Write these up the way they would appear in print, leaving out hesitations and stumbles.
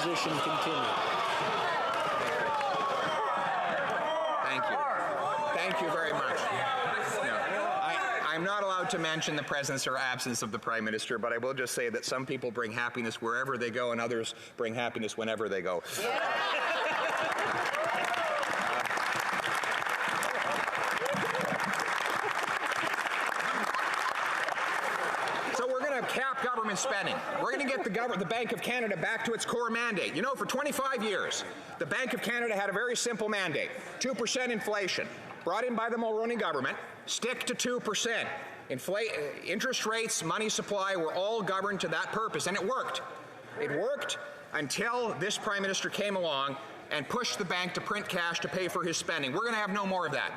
opposition continue. Thank you. Thank you very much. I'm not allowed to mention the presence or absence of the Prime Minister, but I will just say that some people bring happiness wherever they go and others bring happiness whenever they go. So we're going to cap government spending. We're going to get the Bank of Canada back to its core mandate. You know, for 25 years, the Bank of Canada had a very simple mandate: 2% inflation. Brought in by the Mulroney government, stick to 2%. Interest rates, money supply were all governed to that purpose, and it worked. It worked until this Prime Minister came along and pushed the bank to print cash to pay for his spending. We're going to have no more of that.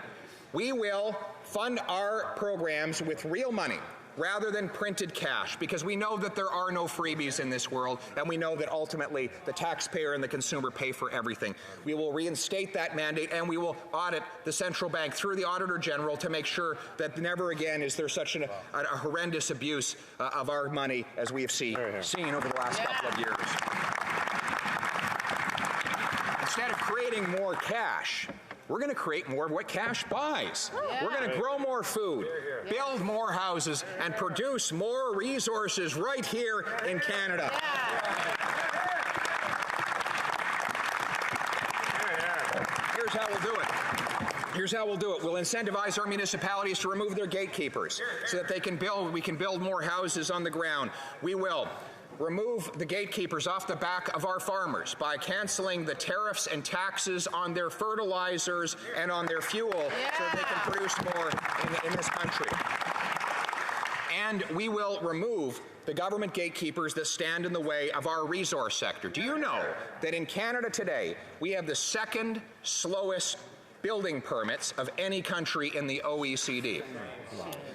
We will fund our programs with real money rather than printed cash, because we know that there are no freebies in this world, and we know that ultimately the taxpayer and the consumer pay for everything. We will reinstate that mandate, and we will audit the central bank through the Auditor General to make sure that never again is there such a horrendous abuse of our money as we have seen over the last couple of years. Instead of creating more cash, we're going to create more of what cash buys. We're going to grow more food, build more houses, and produce more resources right here in Canada. Here's how we'll do it. Here's how we'll do it. We'll incentivize our municipalities to remove their gatekeepers so that we can build more houses on the ground. We will remove the gatekeepers off the back of our farmers by canceling the tariffs and taxes on their fertilizers and on their fuel so that they can produce more in this country. And we will remove the government gatekeepers that stand in the way of our resource sector. Do you know that in Canada today, we have the second slowest building permits of any country in the OECD?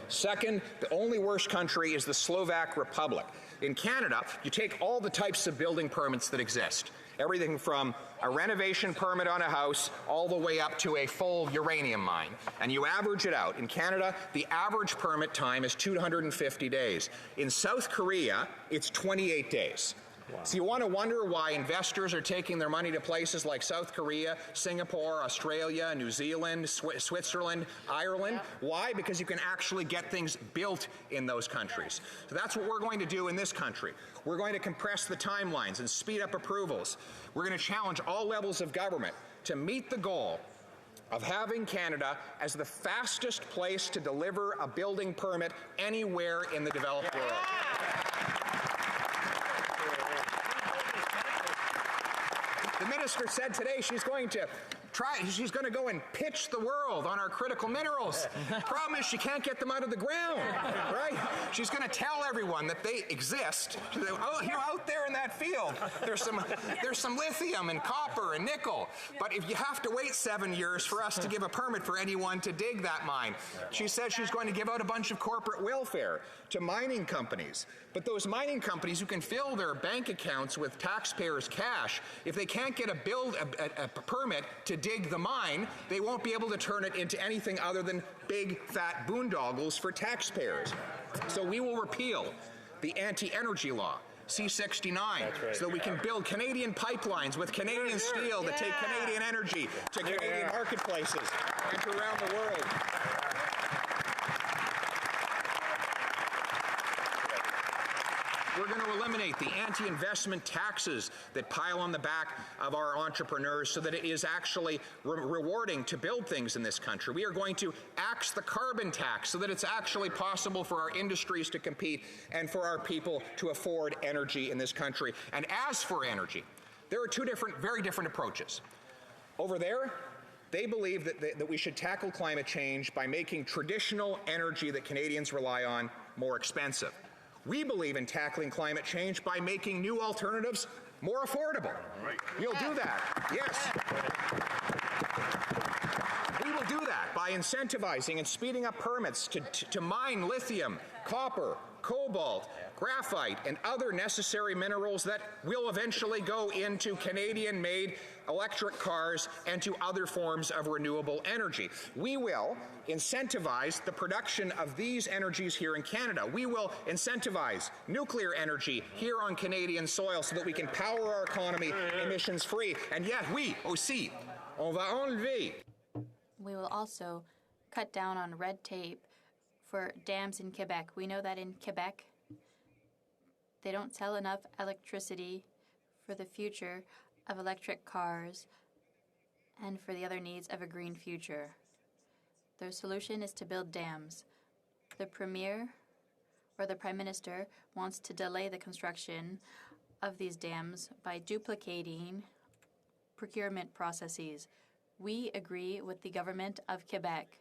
Second, the only worst country is the Slovak Republic. In Canada, you take all the types of building permits that exist, everything from a renovation permit on a house all the way up to a full uranium mine, and you average it out. In Canada, the average permit time is 250 days. In South Korea, it's 28 days. Wow. So you want to wonder why investors are taking their money to places like South Korea, Singapore, Australia, New Zealand, Switzerland, Ireland. Why? Because you can actually get things built in those countries. So that's what we're going to do in this country. We're going to compress the timelines and speed up approvals. We're going to challenge all levels of government to meet the goal of having Canada as the fastest place to deliver a building permit anywhere in the developed world. The minister said today she's going to go and pitch the world on our critical minerals. Problem is she can't get them out of the ground, right? She's going to tell everyone that they exist. Oh, you're out there in that field. There's some lithium and copper and nickel. But if you have to wait 7 years for us to give a permit for anyone to dig that mine, she says she's going to give out a bunch of corporate welfare to mining companies. But those mining companies who can fill their bank accounts with taxpayers' cash, if they can't get a permit to dig the mine, they won't be able to turn it into anything other than big, fat boondoggles for taxpayers. So we will repeal the anti-energy law, C-69, so that we can build Canadian pipelines with Canadian steel that take Canadian energy to Canadian marketplaces and to around the world. We're going to eliminate the anti-investment taxes that pile on the back of our entrepreneurs so that it is actually rewarding to build things in this country. We are going to axe the carbon tax so that it's actually possible for our industries to compete and for our people to afford energy in this country. And as for energy, there are two very different approaches. Over there, they believe that we should tackle climate change by making traditional energy that Canadians rely on more expensive. We believe in tackling climate change by making new alternatives more affordable. We'll do that, yes. We will do that by incentivizing and speeding up permits to mine lithium, copper, cobalt, graphite, and other necessary minerals that will eventually go into Canadian-made electric cars and to other forms of renewable energy. We will incentivize the production of these energies here in Canada. We will incentivize nuclear energy here on Canadian soil so that we can power our economy emissions-free. And yet we aussi, on va enlever. We will also cut down on red tape for dams in Quebec. We know that in Quebec, they don't sell enough electricity for the future of electric cars and for the other needs of a green future. Their solution is to build dams. The Premier or the Prime Minister wants to delay the construction of these dams by duplicating procurement processes. We agree with the government of Quebec.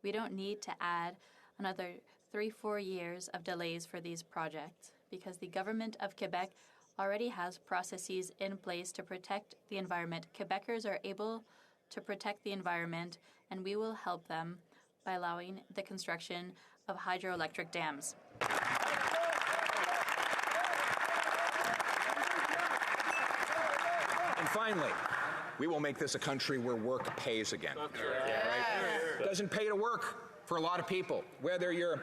We don't need to add another 3-4 years of delays for these projects because the government of Quebec already has processes in place to protect the environment. Quebecers are able to protect the environment, and we will help them by allowing the construction of hydroelectric dams. And finally, we will make this a country where work pays again. Right? It doesn't pay to work for a lot of people, whether you're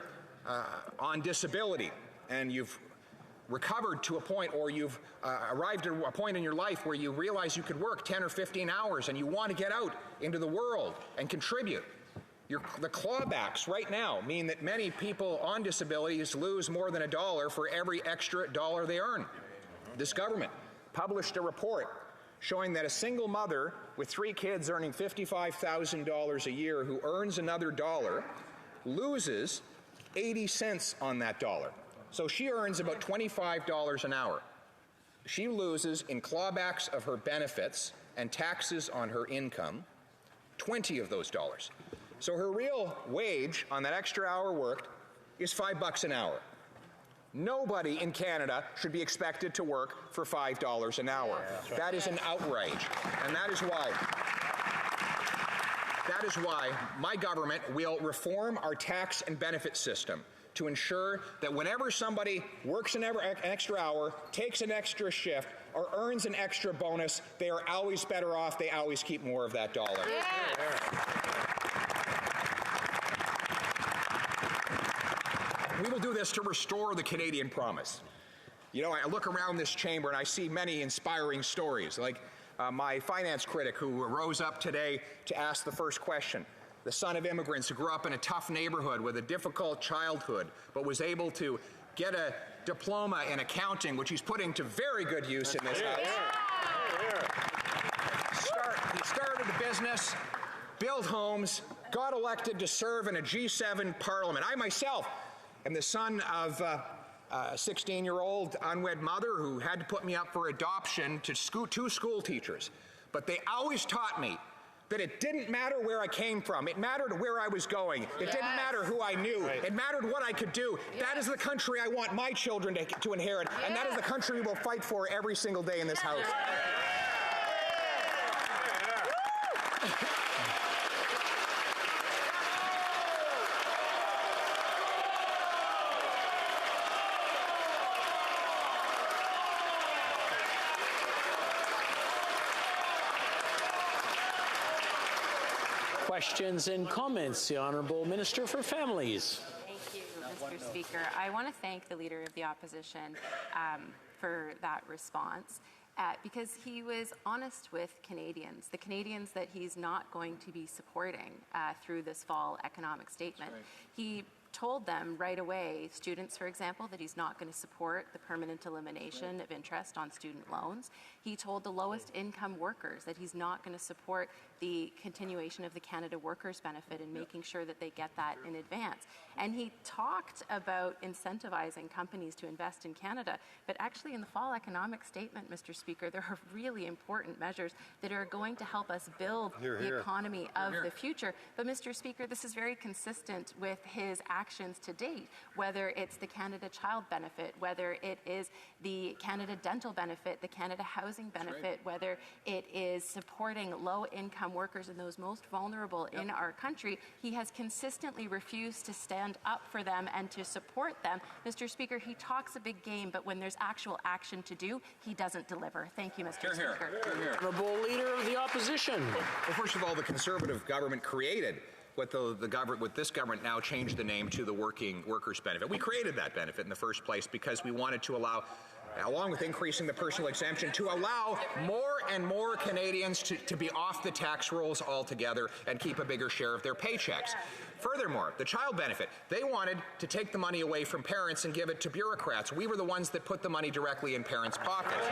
on disability and you've recovered to a point, or you've arrived at a point in your life where you realize you could work 10 or 15 hours and you want to get out into the world and contribute. The clawbacks right now mean that many people on disabilities lose more than $1 for every extra dollar they earn. This government published a report showing that a single mother with 3 kids earning $55,000 a year who earns another dollar loses 80 cents on that dollar. So she earns about $25 an hour. She loses in clawbacks of her benefits and taxes on her income 20 of those dollars. So her real wage on that extra hour worked is $5 an hour. Nobody in Canada should be expected to work for $5 an hour. Yeah, that is an outrage, and that is why my government will reform our tax and benefit system to ensure that whenever somebody works an extra hour, takes an extra shift, or earns an extra bonus, they are always better off. They always keep more of that dollar. We will do this to restore the Canadian promise. You know, I look around this chamber and I see many inspiring stories, like my finance critic who rose up today to ask the first question. The son of immigrants who grew up in a tough neighborhood with a difficult childhood, but was able to get a diploma in accounting, which he's putting to very good use in this house. He started a business, built homes, got elected to serve in a G7 parliament. I myself am the son of a 16-year-old unwed mother who had to put me up for adoption to 2 school teachers. But they always taught me that it didn't matter where I came from. It mattered where I was going. It didn't matter who I knew. Right. It mattered what I could do. That is the country I want my children to inherit, and that is the country we will fight for every single day in this house. Questions and comments. The Honourable Minister for Families. Thank you, Mr. Speaker. I want to thank the Leader of the Opposition for that response because he was honest with Canadians, the Canadians that he's not going to be supporting through this fall economic statement. Right. He told them right away, students, for example, that he's not going to support the permanent elimination of interest on student loans. He told the lowest income workers that he's not going to support the continuation of the Canada Workers Benefit and making sure that they get that in advance. And he talked about incentivizing companies to invest in Canada, but actually in the fall economic statement, Mr. Speaker, there are really important measures that are going to help us build the economy of the future. But Mr. Speaker, this is very consistent with his actions to date, whether it's the Canada Child Benefit, whether it is the Canada Dental Benefit, the Canada Housing Benefit, whether it is supporting low-income workers and those most vulnerable in our country, he has consistently refused to stand up for them and to support them. Mr. Speaker, he talks a big game, but when there's actual action to do, he doesn't deliver. Thank you, Mr. Speaker. Honourable Leader of the Opposition. Well, first of all, the Conservative government created what this government now changed the name to the Workers' Benefit. We created that benefit in the first place because we wanted to allow, along with increasing the personal exemption, to allow more and more Canadians to be off the tax rolls altogether and keep a bigger share of their paychecks. Furthermore, the child benefit, they wanted to take the money away from parents and give it to bureaucrats. We were the ones that put the money directly in parents' pockets.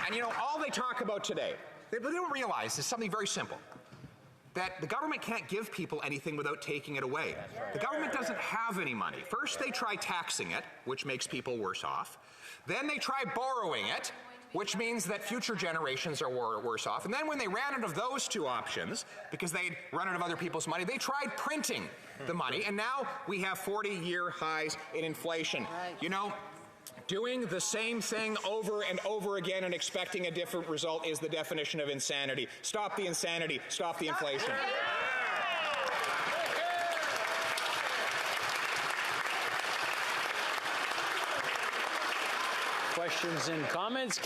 And you know, all they talk about today, they don't realize is something very simple. That the government can't give people anything without taking it away. The government doesn't have any money. First, they try taxing it, which makes people worse off. Then they try borrowing it, which means that future generations are worse off. And then when they ran out of those two options, because they'd run out of other people's money, they tried printing the money, and now we have 40-year highs in inflation. You know, doing the same thing over and over again and expecting a different result is the definition of insanity. Stop the insanity. Stop the inflation. Questions and comments?